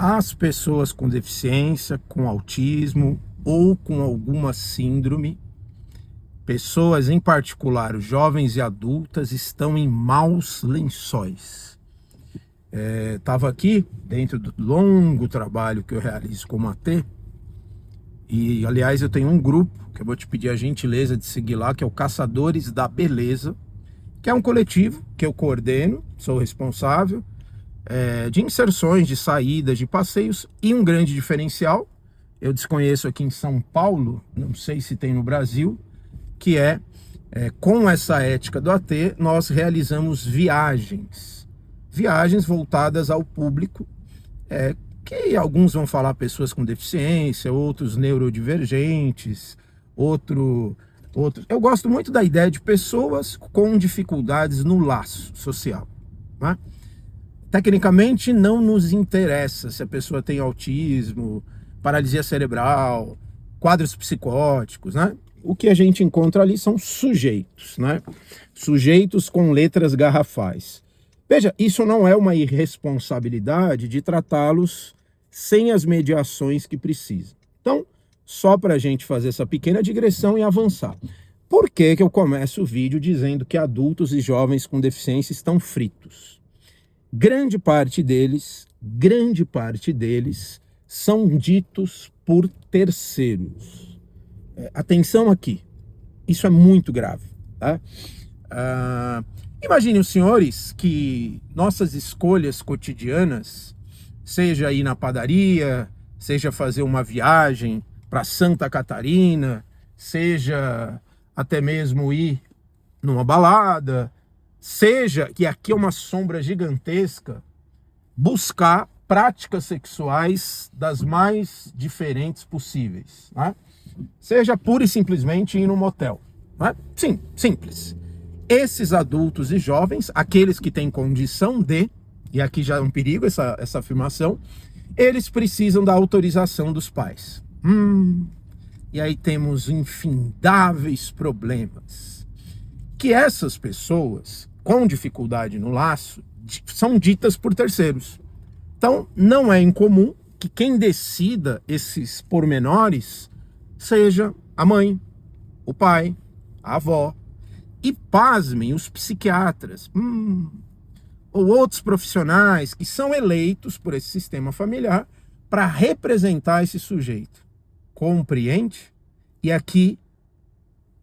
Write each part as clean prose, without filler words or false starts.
As pessoas com deficiência, com autismo ou com alguma síndrome, pessoas em particular, jovens e adultas, estão em maus lençóis. Estava aqui, dentro do longo trabalho que eu realizo como AT, e aliás eu tenho um grupo, que eu vou te pedir a gentileza de seguir lá, que é o Caçadores da Beleza, que é um coletivo que eu coordeno, sou responsável, de inserções, de saídas, de passeios, e um grande diferencial, eu desconheço aqui em São Paulo, não sei se tem no Brasil, que com essa ética do AT, nós realizamos viagens voltadas ao público, que alguns vão falar pessoas com deficiência, outros neurodivergentes, outros. Eu gosto muito da ideia de pessoas com dificuldades no laço social, né? Tecnicamente não nos interessa se a pessoa tem autismo, paralisia cerebral, quadros psicóticos, né? O que a gente encontra ali são sujeitos, né? Sujeitos com letras garrafais. Veja, isso não é uma irresponsabilidade de tratá-los sem as mediações que precisam. Então, só para a gente fazer essa pequena digressão e avançar. Por que eu começo o vídeo dizendo que adultos e jovens com deficiência estão fritos? Grande parte deles são ditos por terceiros. Atenção aqui, isso é muito grave, tá? Imagine os senhores que nossas escolhas cotidianas, seja ir na padaria, seja fazer uma viagem para Santa Catarina, seja até mesmo ir numa balada, seja, que aqui é uma sombra gigantesca, buscar práticas sexuais das mais diferentes possíveis, né? Seja pura e simplesmente ir num motel, né? Sim, simples. Esses adultos e jovens, aqueles que têm condição de, e aqui já é um perigo essa afirmação, eles precisam da autorização dos pais. E aí temos infindáveis problemas. Que essas pessoas com dificuldade no laço são ditas por terceiros. Então, não é incomum que quem decida esses pormenores seja a mãe, o pai, a avó. E pasmem, os psiquiatras, ou outros profissionais que são eleitos por esse sistema familiar para representar esse sujeito. Compreende? E aqui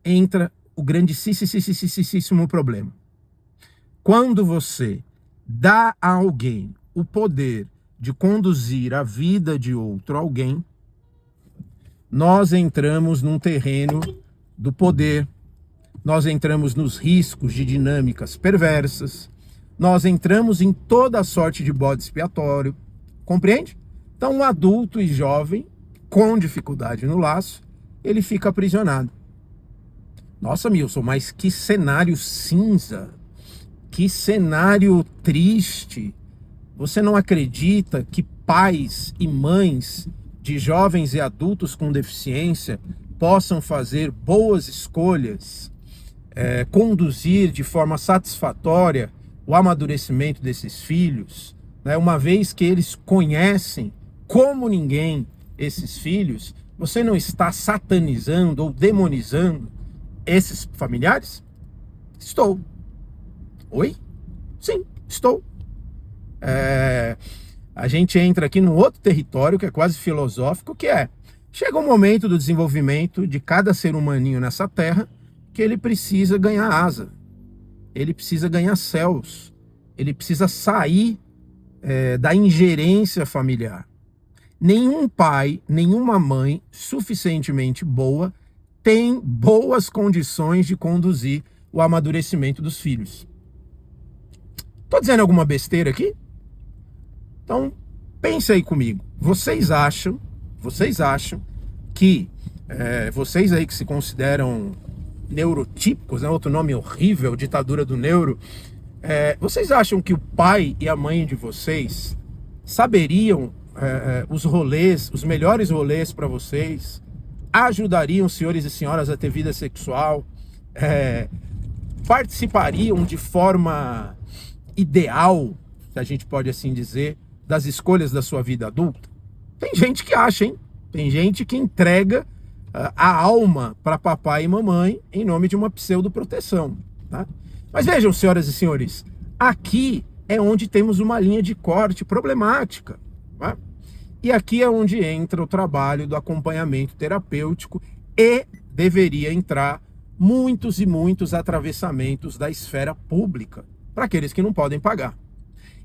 entra o grandíssimo problema. Quando você dá a alguém o poder de conduzir a vida de outro alguém, nós entramos num terreno do poder, nós entramos nos riscos de dinâmicas perversas, nós entramos em toda a sorte de bode expiatório, compreende? Então, um adulto e jovem com dificuldade no laço, ele fica aprisionado. Nossa, Milson, mas que cenário cinza, que cenário triste. Você não acredita que pais e mães de jovens e adultos com deficiência possam fazer boas escolhas, conduzir de forma satisfatória o amadurecimento desses filhos, né? Uma vez que eles conhecem como ninguém esses filhos? Você não está satanizando ou demonizando esses familiares? Estou. Oi? Sim, estou. A gente entra aqui num outro território que é quase filosófico, que chega um momento do desenvolvimento de cada ser humaninho nessa terra que ele precisa ganhar asa, ele precisa ganhar céus, ele precisa sair da ingerência familiar. Nenhum pai, nenhuma mãe suficientemente boa tem boas condições de conduzir o amadurecimento dos filhos. Tô dizendo alguma besteira aqui? Então, pense aí comigo. Vocês acham que vocês aí que se consideram neurotípicos, né? Outro nome horrível, ditadura do neuro, vocês acham que o pai e a mãe de vocês saberiam os rolês, os melhores rolês para vocês, ajudariam senhores e senhoras a ter vida sexual, participariam de forma ideal, se a gente pode assim dizer, das escolhas da sua vida adulta? Tem gente que acha, hein? Tem gente que entrega a alma para papai e mamãe em nome de uma pseudoproteção, tá? Mas vejam, senhoras e senhores, aqui é onde temos uma linha de corte problemática, tá? E aqui é onde entra o trabalho do acompanhamento terapêutico e deveria entrar muitos e muitos atravessamentos da esfera pública para aqueles que não podem pagar.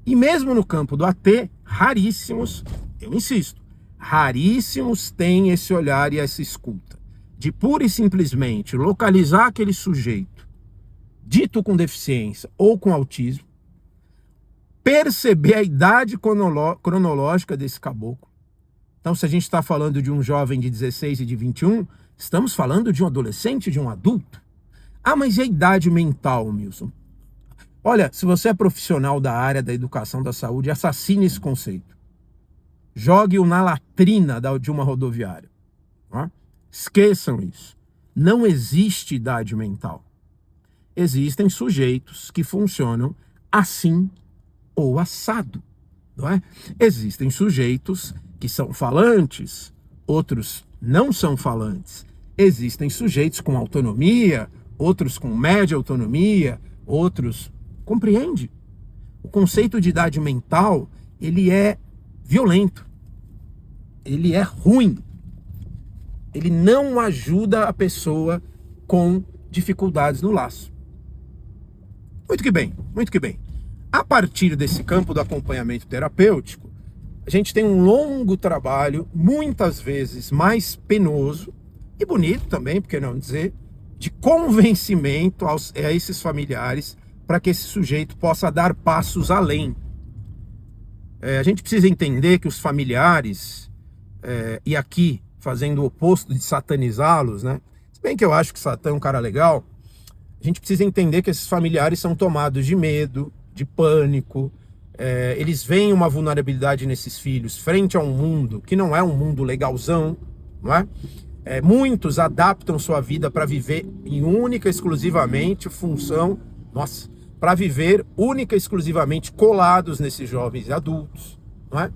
E mesmo no campo do AT, raríssimos, eu insisto, raríssimos têm esse olhar e essa escuta de pura e simplesmente localizar aquele sujeito dito com deficiência ou com autismo, perceber a idade cronológica desse caboclo. Então, se a gente está falando de um jovem de 16 e de 21, estamos falando de um adolescente, de um adulto. Ah, mas e a idade mental, Milson? Olha, se você é profissional da área da educação da saúde, assassine esse conceito. Jogue-o na latrina de uma rodoviária. Tá? Esqueçam isso. Não existe idade mental. Existem sujeitos que funcionam assim ou assado, não é? Existem sujeitos que são falantes, outros não são falantes. Existem sujeitos com autonomia, outros com média autonomia, outros... Compreende? O conceito de idade mental, ele é violento. Ele é ruim. Ele não ajuda a pessoa com dificuldades no laço. Muito que bem, muito que bem. A partir desse campo do acompanhamento terapêutico, a gente tem um longo trabalho, muitas vezes mais penoso e bonito também, por que não dizer, de convencimento a esses familiares para que esse sujeito possa dar passos além. A gente precisa entender que os familiares, e aqui fazendo o oposto de satanizá-los, né? Se bem que eu acho que Satã é um cara legal, a gente precisa entender que esses familiares são tomados de medo, de pânico, eles veem uma vulnerabilidade nesses filhos frente a um mundo que não é um mundo legalzão, não é? Muitos adaptam sua vida para viver em única e exclusivamente função, para viver única e exclusivamente colados nesses jovens e adultos, não é?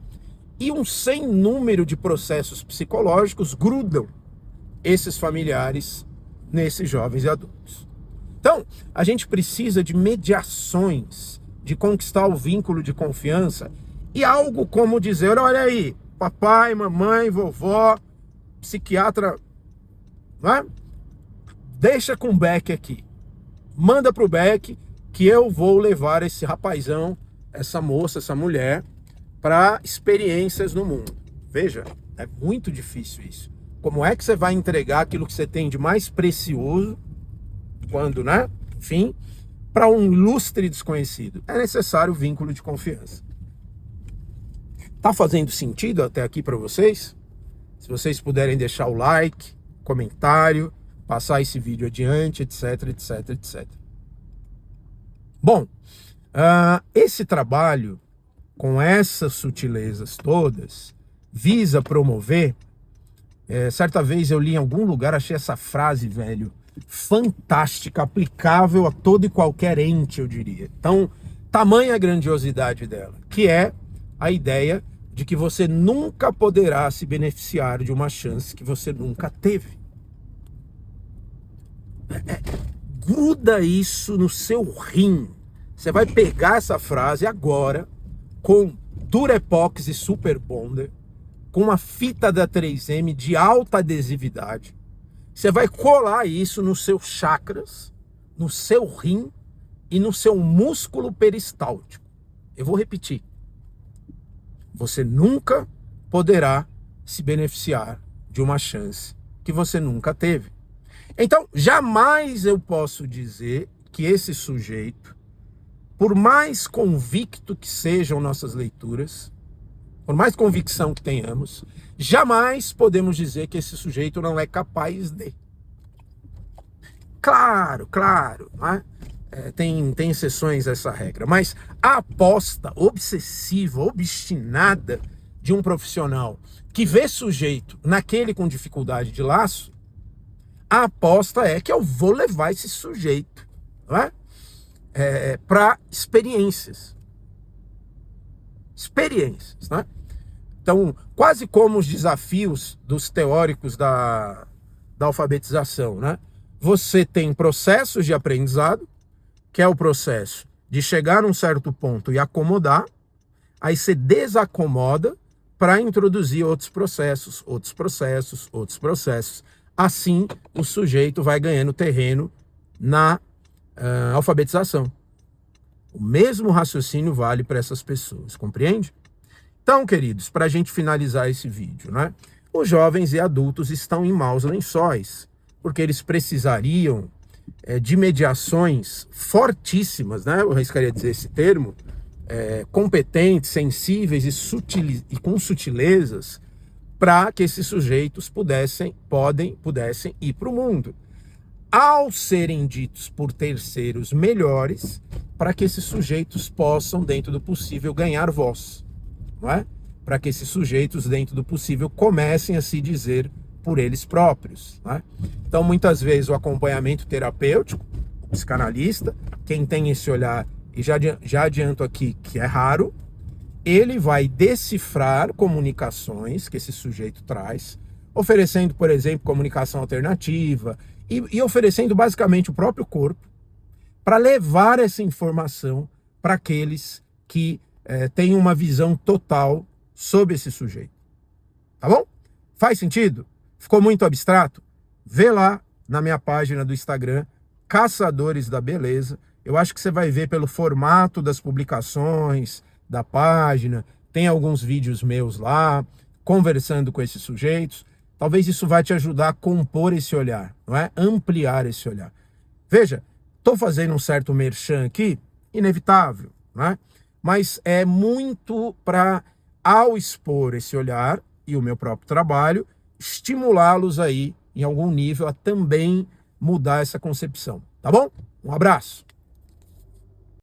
E um sem número de processos psicológicos grudam esses familiares nesses jovens e adultos. Então, a gente precisa de mediações, de conquistar o vínculo de confiança e algo como dizer, olha aí, papai, mamãe, vovó, psiquiatra, não é? Deixa com o Beck aqui. Manda pro Beck que eu vou levar esse rapazão, essa moça, essa mulher, para experiências no mundo. Veja, é muito difícil isso. Como é que você vai entregar aquilo que você tem de mais precioso, quando, né? Enfim, para um ilustre desconhecido? É necessário vínculo de confiança. Tá fazendo sentido até aqui para vocês? Se vocês puderem deixar o like, comentário, passar esse vídeo adiante, etc, etc, etc. Bom, esse trabalho, com essas sutilezas todas, visa promover... certa vez eu li em algum lugar, achei essa frase, velho, fantástica, aplicável a todo e qualquer ente, eu diria. Então, tamanha a grandiosidade dela, que é a ideia de que você nunca poderá se beneficiar de uma chance que você nunca teve. Gruda isso no seu rim. Você vai pegar essa frase agora com Durepox e Super Bonder, com uma fita da 3M de alta adesividade. Você vai colar isso nos seus chakras, no seu rim e no seu músculo peristáltico. Eu vou repetir. Você nunca poderá se beneficiar de uma chance que você nunca teve. Então, jamais eu posso dizer que esse sujeito, por mais convicto que sejam nossas leituras, por mais convicção que tenhamos, jamais podemos dizer que esse sujeito não é capaz de. Claro, né? Tem exceções a essa regra, mas a aposta obsessiva, obstinada de um profissional que vê sujeito naquele com dificuldade de laço, a aposta é que eu vou levar esse sujeito, não é? Para experiências. experiências, né? Então, quase como os desafios dos teóricos da alfabetização, né? Você tem processos de aprendizado, que é o processo de chegar num certo ponto e acomodar, aí você desacomoda para introduzir outros processos, outros processos, outros processos. Assim, o sujeito vai ganhando terreno na alfabetização. O mesmo raciocínio vale para essas pessoas, compreende? Então, queridos, para a gente finalizar esse vídeo, né? Os jovens e adultos estão em maus lençóis, porque eles precisariam de mediações fortíssimas, né? Eu arriscaria dizer esse termo, competentes, sensíveis e com sutilezas, para que esses sujeitos pudessem ir para o mundo. Ao serem ditos por terceiros melhores, para que esses sujeitos possam, dentro do possível, ganhar voz, não é? Para que esses sujeitos, dentro do possível, comecem a se dizer por eles próprios, não é? Então, muitas vezes, o acompanhamento terapêutico, o psicanalista, quem tem esse olhar, e já adianto aqui que é raro, ele vai decifrar comunicações que esse sujeito traz, oferecendo, por exemplo, comunicação alternativa e oferecendo basicamente o próprio corpo para levar essa informação para aqueles que têm uma visão total sobre esse sujeito. Tá bom? Faz sentido? Ficou muito abstrato? Vê lá na minha página do Instagram, Caçadores da Beleza. Eu acho que você vai ver pelo formato das publicações, da página, tem alguns vídeos meus lá, conversando com esses sujeitos. Talvez isso vai te ajudar a compor esse olhar, não é? Ampliar esse olhar. Veja, estou fazendo um certo merchan aqui, inevitável, não é? Mas é muito para, ao expor esse olhar e o meu próprio trabalho, estimulá-los aí, em algum nível, a também mudar essa concepção. Tá bom? Um abraço.